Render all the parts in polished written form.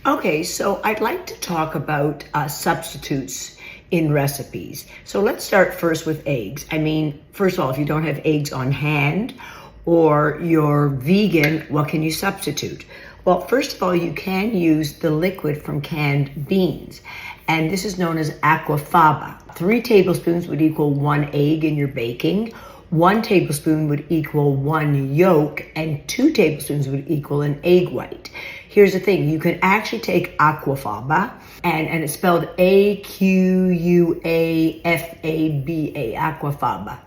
Okay, so I'd like to talk about substitutes in recipes. So let's start first with eggs. I mean, first of all, if you don't have eggs on hand or you're vegan, what can you substitute? Well, first of all, you can use the liquid from canned beans, and this is known as aquafaba. 3 tablespoons would equal 1 egg in your baking. 1 tablespoon would equal 1 yolk, and 2 tablespoons would equal an egg white. Here's the thing, you can actually take aquafaba, and it's spelled A-Q-U-A-F-A-B-A, aquafaba.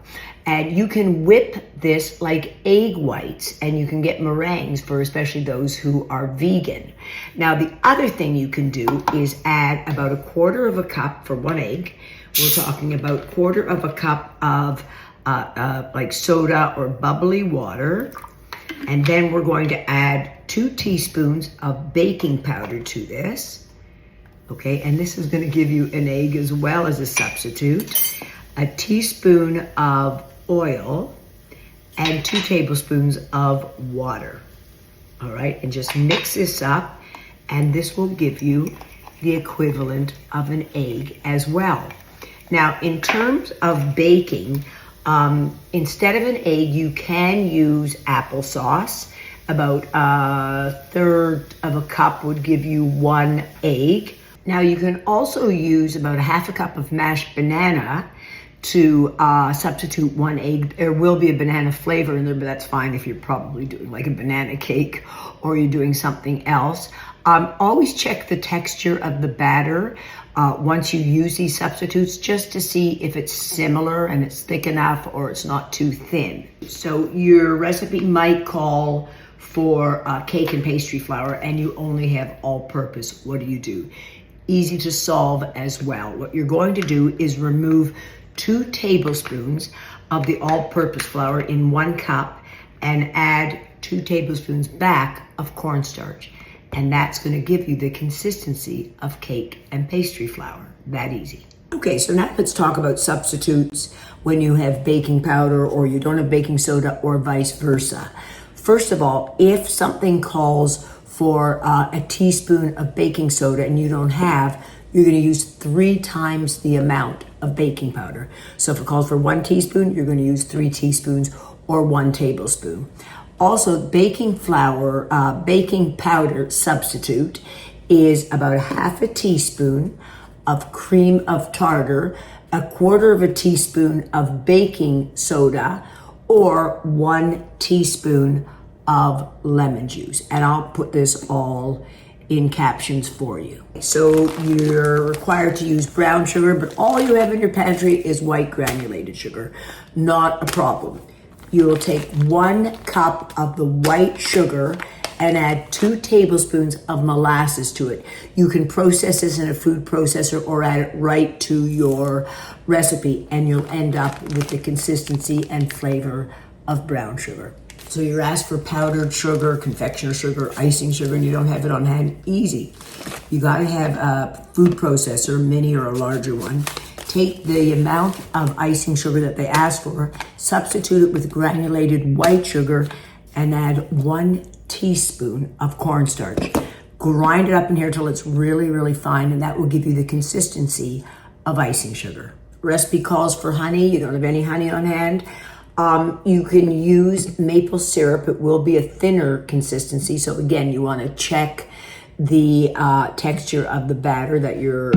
And you can whip this like egg whites, and you can get meringues for especially those who are vegan. Now, the other thing you can do is add about 1/4 of a cup for 1 egg. We're talking about 1/4 of a cup of like soda or bubbly water. And then we're going to add 2 teaspoons of baking powder to this. Okay, and this is going to give you an egg as well as a substitute. A teaspoon of oil and 2 tablespoons of water. All right, and just mix this up, and this will give you the equivalent of an egg as well. Now, in terms of baking, instead of an egg, you can use applesauce. About 1/3 of a cup would give you 1 egg. Now, you can also use about 1/2 cup of mashed banana to substitute 1 egg. There will be a banana flavor in there, but that's fine if you're probably doing like a banana cake or you're doing something else. Always check the texture of the batter once you use these substitutes, just to see if it's similar and it's thick enough or it's not too thin. So your recipe might call for cake and pastry flour, and you only have all-purpose. What do? Easy to solve as well. What you're going to do is remove 2 tablespoons of the all-purpose flour in 1 cup and add 2 tablespoons back of cornstarch. And that's going to give you the consistency of cake and pastry flour. That easy. Okay, so now let's talk about substitutes when you have baking powder or you don't have baking soda or vice versa. First of all, if something calls for a teaspoon of baking soda and you don't have, you're going to use 3 times the amount of baking powder. So if it calls for 1 teaspoon, you're going to use 3 teaspoons or 1 tablespoon. Also, baking powder substitute is about 1/2 teaspoon of cream of tartar, 1/4 teaspoon of baking soda, or 1 teaspoon of lemon juice. And I'll put this all in captions for you. So you're required to use brown sugar, but all you have in your pantry is white granulated sugar. Not a problem. You will take 1 cup of the white sugar and add 2 tablespoons of molasses to it. You can process this in a food processor or add it right to your recipe, and you'll end up with the consistency and flavor of brown sugar. So you're asked for powdered sugar, confectioner sugar, icing sugar, and you don't have it on hand. Easy. You gotta have a food processor, mini or a larger one. Take the amount of icing sugar that they ask for, substitute it with granulated white sugar, and add 1 teaspoon of cornstarch. Grind it up in here till it's really, really fine, and that will give you the consistency of icing sugar. Recipe calls for honey. You don't have any honey on hand. You can use maple syrup. It will be a thinner consistency. So again, you want to check the texture of the batter that you're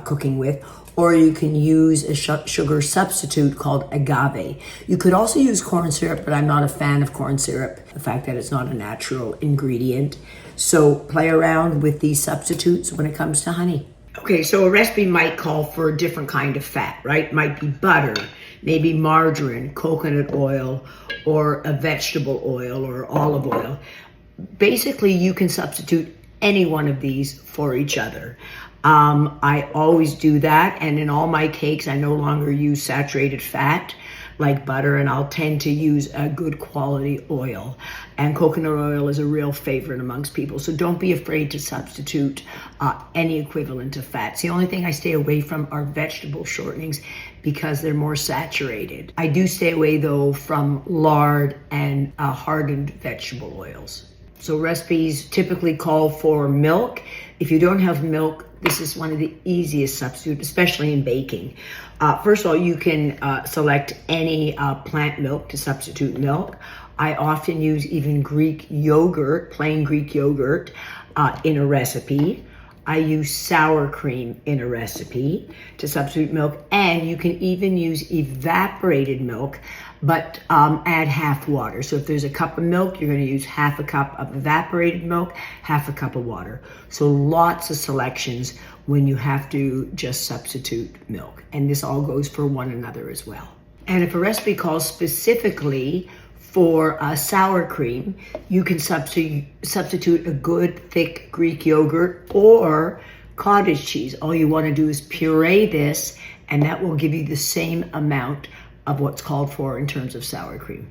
cooking with. Or you can use a sugar substitute called agave. You could also use corn syrup, but I'm not a fan of corn syrup, the fact that it's not a natural ingredient. So play around with these substitutes when it comes to honey. Okay, so a recipe might call for a different kind of fat, right? Might be butter, maybe margarine, coconut oil, or a vegetable oil or olive oil. Basically, you can substitute any one of these for each other. I always do that, and in all my cakes, I no longer use saturated fat like butter, and I'll tend to use a good quality oil. And coconut oil is a real favorite amongst people, so don't be afraid to substitute any equivalent of fats. The only thing I stay away from are vegetable shortenings because they're more saturated. I do stay away though from lard and hardened vegetable oils. So recipes typically call for milk. If you don't have milk, this is one of the easiest substitutes, especially in baking. First of all, you can select any plant milk to substitute milk. I often use even Greek yogurt, plain Greek yogurt, in a recipe. I use sour cream in a recipe to substitute milk, and you can even use evaporated milk, but add half water. So if there's a cup of milk, you're going to use half a cup of evaporated milk, half a cup of water. So lots of selections when you have to just substitute milk. And this all goes for one another as well. And if a recipe calls specifically for sour cream, you can substitute a good thick Greek yogurt or cottage cheese. All you want to do is puree this, and that will give you the same amount of what's called for in terms of sour cream.